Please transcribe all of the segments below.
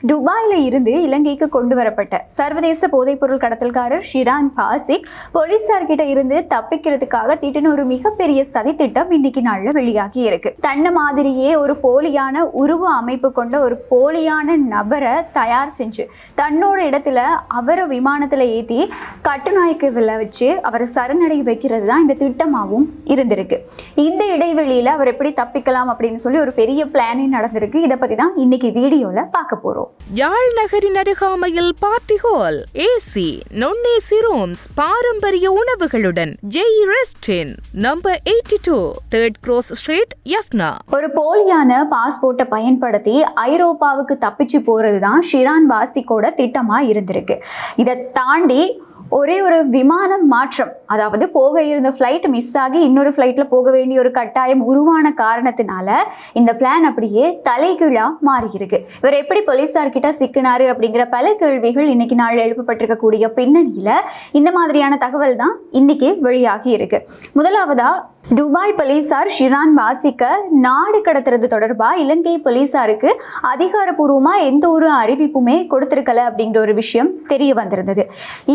துபாயில இருந்து இலங்கைக்கு கொண்டு வரப்பட்ட சர்வதேச போதைப்பொருள் கடத்தல்காரர் ஷிரான் பாசிக் போலீசார்கிட்ட இருந்து தப்பிக்கிறதுக்காக தீட்டின ஒரு மிகப்பெரிய சதி திட்டம் இன்னைக்கு நாள்ல வெளியாகி இருக்கு. தன்னை மாதிரியே ஒரு போலியான உருவ அமைப்பு கொண்ட ஒரு போலியான நபரை தயார் செஞ்சு தன்னோட இடத்துல அவரை விமானத்துல ஏற்றி கட்டுநாயக்கவில் வச்சு அவரை சரணடைய வைக்கிறது தான் இந்த திட்டமாகவும் இருந்திருக்கு. இந்த இடைவெளியில அவர் எப்படி தப்பிக்கலாம் அப்படின்னு சொல்லி ஒரு பெரிய பிளானே நடந்திருக்கு. இதை பத்தி தான் இன்னைக்கு வீடியோல பார்க்க போறோம். யாழ் நகரின் அருகாமையில் party hall, AC, non-AC rooms, பாரம்பரிய உணவுகளுடன் Jai rest inn, number 82, 3rd Cross Street, Jaffna. ஒரு போலியான பாஸ்போர்ட்டை பயன்படுத்தி ஐரோப்பாவுக்கு தப்பிச்சு போறதுதான் ஷிரான் பாசிக்கோட திட்டமா இருந்திருக்கு. இதை தாண்டி ஒரே ஒரு விமான மாற்றம், அதாவது போக இருந்த ஃப்ளைட் மிஸ் ஆகி இன்னொரு ஃப்ளைட்ல போக வேண்டிய ஒரு கட்டாயம் உருவான காரணத்தினால இந்த பிளான் அப்படியே தலைகீழா மாறி இருக்கு. இவர் எப்படி போலீசார்கிட்ட சிக்கினாரு அப்படிங்கிற பல கேள்விகள் இன்னைக்கு நாள் எழுப்பப்பட்டிருக்கக்கூடிய பின்னணியில இந்த மாதிரியான தகவல் தான் இன்னைக்கு வெளியாகி இருக்கு. முதலாவதா துபாய் போலீசார் ஷிரான் பாசிக்க நாடு கடத்துறது தொடர்பா இலங்கை போலீசாருக்கு அதிகாரப்பூர்வமா எந்த ஒரு அறிவிப்புமே கொடுத்திருக்கல அப்படிங்கிற ஒரு விஷயம் தெரிய வந்திருந்தது.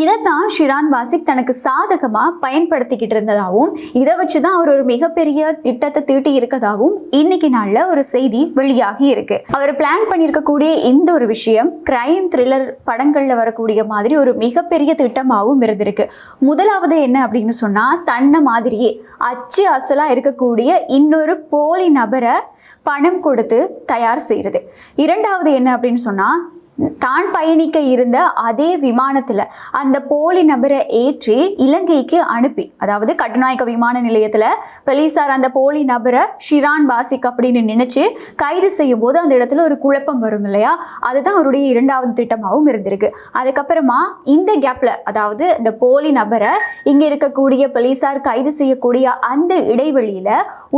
இதைத்தான் ஷிரான் பாசிக் தனக்கு சாதகமா பயன்படுத்திக்கிட்டு இருந்ததாகவும் இதை வச்சுதான் அவர் ஒரு மிகப்பெரிய திட்டத்தை தீட்டி இருக்கதாகவும் இன்னைக்கு நாள்ல ஒரு செய்தி வெளியாகி இருக்கு. அவர் பிளான் பண்ணியிருக்கக்கூடிய இந்த ஒரு விஷயம் கிரைம் த்ரில்லர் படங்கள்ல வரக்கூடிய மாதிரி ஒரு மிகப்பெரிய திட்டமாகவும் இருந்திருக்கு. முதலாவது என்ன அப்படின்னு சொன்னா, தன்னை மாதிரியே அச்சு அசலா இருக்கக்கூடிய இன்னொரு போலி நபரை பணம் கொடுத்து தயார் செய்யறது. இரண்டாவது என்ன அப்படின்னு சொன்னா, தான் பயணிக்க இருந்த அதே விமானத்துல அந்த போலி நபரை ஏற்றி இலங்கைக்கு அனுப்பி, அதாவது கட்டுநாயக்க விமான நிலையத்துல போலீசார் அந்த போலி நபரை ஷிரான் பாசிக் அப்படின்னு நினைச்சு கைது செய்யும் போது அந்த இடத்துல ஒரு குழப்பம் வரும் இல்லையா, அதுதான் அவருடைய இரண்டாவது திட்டமாகவும் இருந்திருக்கு. அதுக்கப்புறமா இந்த கேப்ல, அதாவது இந்த போலி நபரை இங்க இருக்கக்கூடிய போலீசார் கைது செய்யக்கூடிய அந்த இடைவெளியில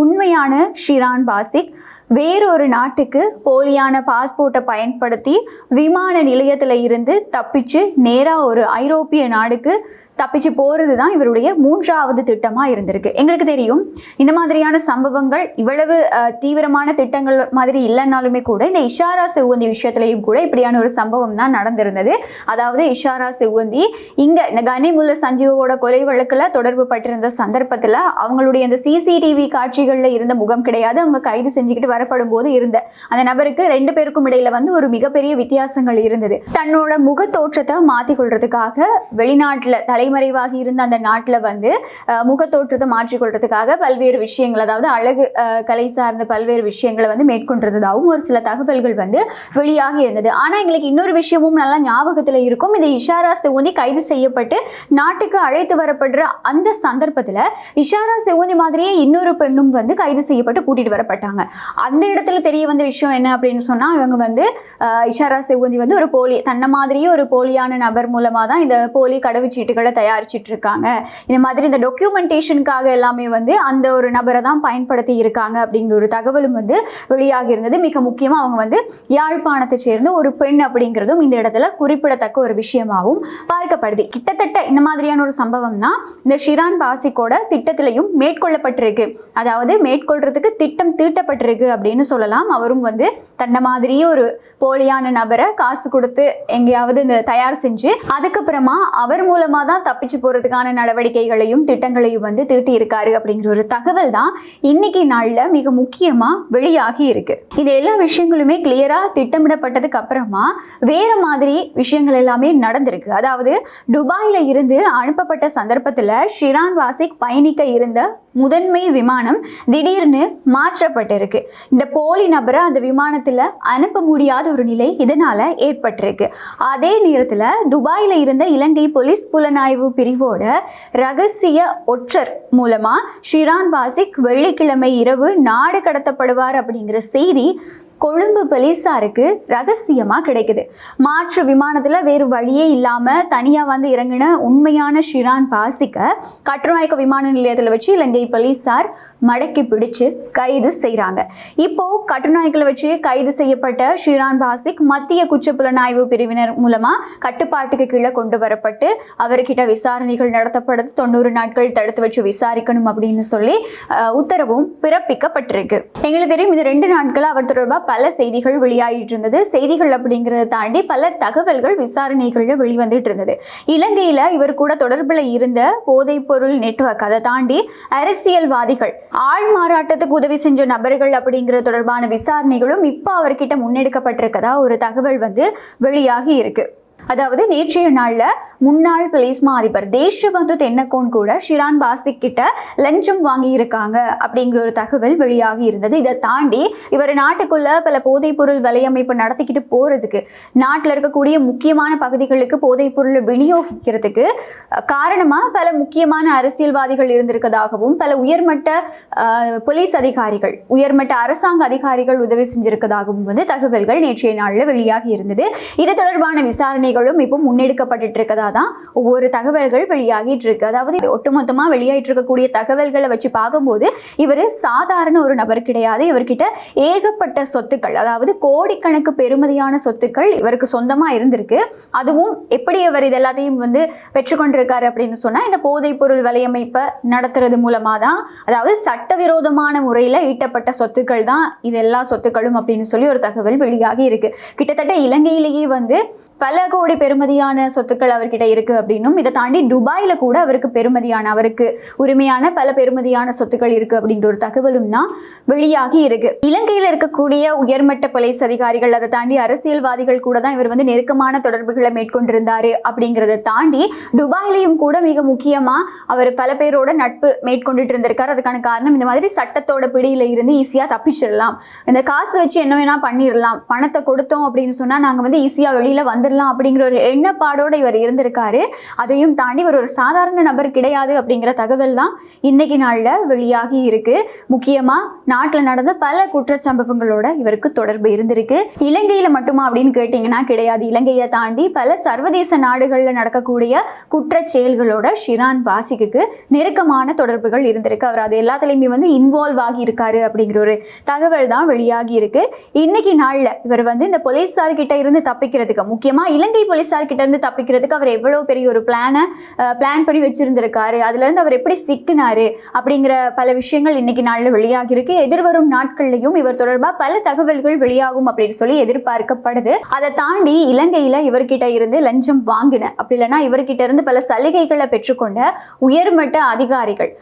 உண்மையான ஷிரான் பாசிக் வேறொரு நாட்டுக்கு போலியான பாஸ்போர்ட்டை பயன்படுத்தி விமான நிலையத்தில் இருந்து தப்பிச்சு நேராக ஒரு ஐரோப்பிய நாடுக்கு தப்பிச்சு போகிறது தான் இவருடைய மூன்றாவது திட்டமாக இருந்திருக்கு. எங்களுக்கு தெரியும் இந்த மாதிரியான சம்பவங்கள் இவ்வளவு தீவிரமான திட்டங்கள் மாதிரி இல்லைன்னாலுமே கூட இந்த இஷாரா செவ்வந்தி விஷயத்திலையும் கூட இப்படியான ஒரு சம்பவம் தான் நடந்திருந்தது. அதாவது இஷாரா செவ்வந்தி இங்கே இந்த கனிமுல்ல சஞ்சீவோட கொலை வழக்கில் தொடர்பு பட்டிருந்த சந்தர்ப்பத்தில் அவங்களுடைய அந்த சிசிடிவி காட்சிகளில் இருந்த முகம் கிடையாது. அவங்க கைது செஞ்சுக்கிட்டு வரப்படும் போது இருந்த அந்த நபருக்கு ரெண்டு பேருக்கும் இடையில வந்து ஒரு மிகப்பெரிய வித்தியாசங்கள் இருந்தது. தன்னோட முக தோற்றத்தை மாற்றிக் கொள்றதுக்காக வெளிநாட்டில் மறைவாகி இருந்த அந்த நாட்டில் வந்து முகத்தோற்றத்தை மாற்றிக்கொள்றதுக்காக பல்வேறு விஷயங்கள், அதாவது அழகு கலை சார்ந்த பல்வேறு விஷயங்களை வந்து மேற்கொண்டதாகவும் ஒரு சில தகவல்கள் வந்து வெளியாகி இருந்தது. ஆனால் எங்களுக்கு இன்னொரு விஷயமும் நல்லா ஞாபகத்தில் இருக்கும். இந்த இஷாரா செவ்வந்தி கைது செய்யப்பட்டு நாட்டுக்கு அழைத்து வரப்படுற அந்த சந்தர்ப்பத்தில் இஷாரா செவ்வந்தி மாதிரியே இன்னொரு பெண்ணும் வந்து கைது செய்யப்பட்டு கூட்டிட்டு வரப்பட்டாங்க. அந்த இடத்துல தெரிய வந்த விஷயம் என்ன அப்படின்னு சொன்னா, இவங்க வந்து இஷாரா செவ்வந்தி வந்து ஒரு போலி, தன்னை மாதிரியே ஒரு போலியான நபர் மூலமா தான் இந்த போலி கடவுச்சீட்டுகளை தயாரிச்சிட்டு இருக்காங்க. இந்த மாதிரி இந்த டாக்குமெண்டேஷனுக்காக எல்லாமே வந்து அந்த ஒரு நபரை தான் பயன்படுத்தி இருக்காங்க அப்படிங்கிற ஒரு தகவலும் வந்து வெளியாகி இருந்தது. மிக முக்கியமாக அவங்க வந்து யாழ்ப்பாணத்தை சேர்ந்த ஒரு பெண் அப்படிங்கிறதும் இந்த இடத்துல குறிப்பிடத்தக்க ஒரு விஷயமாகவும் பார்க்கப்படுது. கிட்டத்தட்ட இந்த மாதிரியான ஒரு சம்பவம் தான் இந்த ஷிரான் பாசிக்கோட திட்டத்திலையும் மேற்கொள்ளப்பட்டிருக்கு. அதாவது மேற்கொள்றதுக்கு திட்டம் தீட்டப்பட்டிருக்கு அப்படின்னு சொல்லலாம். அவரும் வந்து தன்னை மாதிரியே ஒரு போலியான நபரை காசு கொடுத்து எங்கேயாவது இந்த தயார் செஞ்சு அதுக்கப்புறமா அவர் மூலமா தான் தப்பிச்சு போறதுக்கான நடவடிக்கைகளையும் திட்டங்களையும் வந்து தீட்டி இருக்காரு அப்படிங்கிற ஒரு தகவல் தான் இன்னைக்கு நாள்ல மிக முக்கியமா வெளியாகி இருக்கு. இது எல்லா விஷயங்களுமே கிளியரா திட்டமிடப்பட்டதுக்கு அப்புறமா வேற மாதிரி விஷயங்கள் எல்லாமே நடந்திருக்கு. அதாவது துபாயில இருந்து அனுப்பப்பட்ட சந்தர்ப்பத்துல ஷிரான் பாசிக் பயணிக்க இருந்த முதன்மை விமானம் திடீர்னு மாற்றப்பட்டிருக்கு. இந்த போலி நபரை அந்த விமானத்துல அனுப்ப முடியாத ஒரு நிலை இதனால ஏற்பட்டிருக்கு. அதே நேரத்துல துபாயில இருந்த இலங்கை போலீஸ் புலனாய்வு பிரிவோட ரகசிய ஒற்றர் மூலமா ஷிரான் பாசிக் வெள்ளிக்கிழமை இரவு நாடு கடத்தப்படுவார் அப்படிங்கிற செய்தி கொழும்பு போலீசாருக்கு ரகசியமா கிடைக்குது. மாற்று விமானத்துல வேறு வழியே இல்லாம தனியா வந்து இறங்கின உண்மையான ஷிரான் பாசிக்க கட்டுநாயக்க விமான நிலையத்துல வச்சு இலங்கை போலீசார் மடக்கி பிடிச்சு கைது செய்கிறாங்க. இப்போ கட்டுநாய்களை வச்சு கைது செய்யப்பட்ட ஷிரான் பாசிக் மத்திய குற்றப்புலனாய்வு பிரிவினர் மூலமா கட்டுப்பாட்டுக்கு கீழே கொண்டு வரப்பட்டு அவர்கிட்ட விசாரணைகள் நடத்தப்படுது. 90 நாட்கள் தடுத்து வச்சு விசாரிக்கணும் அப்படின்னு சொல்லி உத்தரவும் பிறப்பிக்கப்பட்டிருக்கு. எங்களுக்கு தெரியும் இது 2 நாட்கள் அவர் தொடர்பாக பல செய்திகள் வெளியாகிட்டு இருந்தது. செய்திகள் அப்படிங்கிறத தாண்டி பல தகவல்கள் விசாரணைகள்ல வெளிவந்துட்டு இருந்தது. இலங்கையில இவர் கூட தொடர்புல இருந்த போதைப்பொருள் நெட்வொர்க், அதை தாண்டி அரசியல்வாதிகள், ஆள் மாறாட்டத்துக்கு உதவி செஞ்ச நபர்கள் அப்படிங்கிற தொடர்பான விசாரணைகளும் இப்போ அவர்கிட்ட முன்னெடுக்கப்பட்டிருக்கதா ஒரு தகவல் வெளியாகி இருக்கு. அதாவது நேற்றைய நாள்ல முன்னாள் போலீஸ் மா அதிபர் தேஷபந்து தென்னக்கோன் கூட ஷிரான் பாசிக் கிட்ட லஞ்சம் வாங்கி இருக்காங்க அப்படிங்கிற ஒரு தகவல் வெளியாகி இருந்தது. இதை தாண்டி இவர் நாட்டுக்குள்ள பல போதைப்பொருள் வலையமைப்பு நடத்திக்கிட்டு போறதுக்கு, நாட்டில் இருக்கக்கூடிய முக்கியமான பகுதிகளுக்கு போதைப்பொருளை விநியோகிக்கிறதுக்கு காரணமா பல முக்கியமான அரசியல்வாதிகள் இருந்திருக்கதாகவும் பல உயர்மட்ட போலீஸ் அதிகாரிகள், உயர்மட்ட அரசாங்க அதிகாரிகள் உதவி செஞ்சிருக்கதாகவும் தகவல்கள் நேற்றைய நாளில் வெளியாகி இருந்தது. இது தொடர்பான விசாரணைகளும் இப்போ முன்னெடுக்கப்பட்டு இருக்கதா தான் ஒவ்வொரு தகவல்கள் வெளியாகிட்டு இருக்கு. அதாவது ஒட்டுமொத்தமா வெளியாகிட்டு இருக்கக்கூடிய தகவல்களை வச்சு பார்க்கும்போது இவர் சாதாரண ஒரு நபர் கிடையாது. இவர்கிட்ட ஏகப்பட்ட சொத்துக்கள், அதாவது கோடிக்கணக்கு பெருமதியான சொத்துக்கள் இவருக்கு சொந்தமா இருந்திருக்கு. அதுவும் எப்படி இவர் இது எல்லாத்தையும் பெற்றுக்கொண்டிருக்காரு அப்படின்னு சொன்னா இந்த போதைப் பொருள் வலையமைப்பை நடத்துறது மூலமா தான், அதாவது சட்டவிரோதமான முறையில் ஈட்டப்பட்ட சொத்துக்கள் தான் இது எல்லா சொத்துக்களும் அப்படின்னு சொல்லி ஒரு தகவல் வெளியாகி இருக்கு. கிட்டத்தட்ட இலங்கையிலேயே பல கோடி பெருமதியான சொத்துக்கள் அவர்கிட்ட இருக்கு அப்படின்னும், இதை தாண்டி துபாயில கூட அவருக்கு பெருமதியான, அவருக்கு உரிமையான பல பெருமதியான சொத்துக்கள் இருக்கு அப்படின்ற ஒரு தகவலும் தான் வெளியாகி இருக்கு. இலங்கையில் இருக்கக்கூடிய உயர்மட்ட போலீஸ் அதிகாரிகள், அதை தாண்டி அரசியல்வாதிகள் கூட தான் இவர் நெருக்கமான தொடர்புகளை மேற்கொண்டிருந்தாரு. அப்படிங்கிறத தாண்டி துபாயிலையும் கூட மிக முக்கியமா அவர் பல பேரோட நட்பு மேற்கொண்டுட்டு இருந்திருக்காரு. அதுக்கான காரணம் இந்த மாதிரி சட்டத்தோட பிடியில இருந்து ஈஸியா தப்பிச்சிடலாம், இந்த காசு வச்சு என்ன வேணா பண்ணிடலாம், பணத்தை கொடுத்தோம் அப்படின்னு சொன்னா நாங்க ஈஸியா வெளியில வந்துடலாம் அப்படிங்கிற ஒரு எண்ணப்பாடோட இவர் இருந்திருக்காரு. அதையும் தாண்டி ஒரு சாதாரண நபர் கிடையாது அப்படிங்கிற தகவல் தான் இன்னைக்கு நாள்ல வெளியாகி இருக்கு. முக்கியமா நாட்டில் நடந்த பல குற்றச்சம்பவங்களோட இவருக்கு தொடர்பு இருந்திருக்கு. இலங்கையில மட்டுமா அப்படின்னு கேட்டீங்கன்னா கிடையாது. இலங்கையை தாண்டி பல சர்வதேச நாடுகள்ல நடக்கக்கூடிய குற்ற செயல்களோட ஷிரான் பாசிக்கு நெருக்கமான தொடர்புகள் இருந்திருக்கு. அவர் அது எல்லாத்துலயுமே இன்வால்வ் ஆகி இருக்காரு அப்படிங்கிற ஒரு தகவல் தான் வெளியாகி இருக்கு. இன்னைக்கு நாள்ல இவர் இந்த போலீஸார் கிட்ட இருந்து தப்பிக்கிறதுக்கு, முக்கியமா இலங்கை போலீஸார் கிட்ட இருந்து தப்பிக்கிறதுக்கு அவர் எவ்வளவு பெரிய ஒரு பிளான் பண்ணி வச்சிருந்திருக்காரு, அதுல இருந்து அவர் எப்படி சிக்கினாரு அப்படிங்கிற பல விஷயங்கள் இன்னைக்கு நாள்ல வெளியாகி இருக்கு. எதிர்வரும் நாட்கள்லயும் இவர் தொடர்பா பல தகவல்கள் வெளியாகும் அப்படின்னு சொல்லி எதிர்பார்க்கப்படுது. அதை தாண்டி இலங்கையில இவர்கிட்ட இருந்து லஞ்சம் வாங்கின, அப்படி இல்லைன்னா இவர்கிட்ட இருந்து பல சலுகைகளை பெற்றுக்கொண்ட உயர்மட்ட அதிகாரிகள்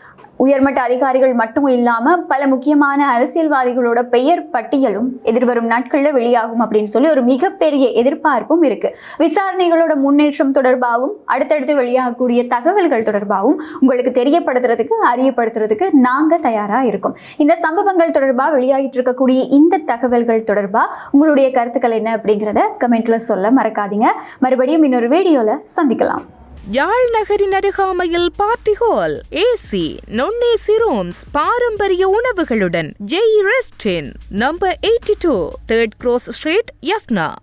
மட்டும் இல்லாம பல முக்கியமான அரசியல்வாதிகளோட பெயர் பட்டியலும் எதிர்வரும் நாட்கள்ல வெளியாகும் அப்படின்னு சொல்லி ஒரு மிகப்பெரிய எதிர்பார்ப்பும் இருக்கு. விசாரணைகளோட முன்னேற்றம் தொடர்பாகவும் அடுத்தடுத்து வெளியாகக்கூடிய தகவல்கள் தொடர்பாகவும் உங்களுக்கு தெரியப்படுத்துறதுக்கு, அறியப்படுத்துறதுக்கு நாங்க தயாரா இருக்கோம். இந்த சம்பவங்கள் தொடர்பாக வெளியாகிட்டு இருக்கக்கூடிய இந்த தகவல்கள் தொடர்பா உங்களுடைய கருத்துக்கள் என்ன அப்படிங்கிறத கமெண்ட்ல சொல்ல மறக்காதீங்க. மறுபடியும் இன்னொரு வீடியோல சந்திக்கலாம். யாழ் நகரின் அருகாமையில் பார்ட்டி ஹால், ஏசி, நொன்னேசி ரூம்ஸ், பாரம்பரிய உணவுகளுடன் Jai rest inn, number 82, 3rd Cross Street, Jaffna.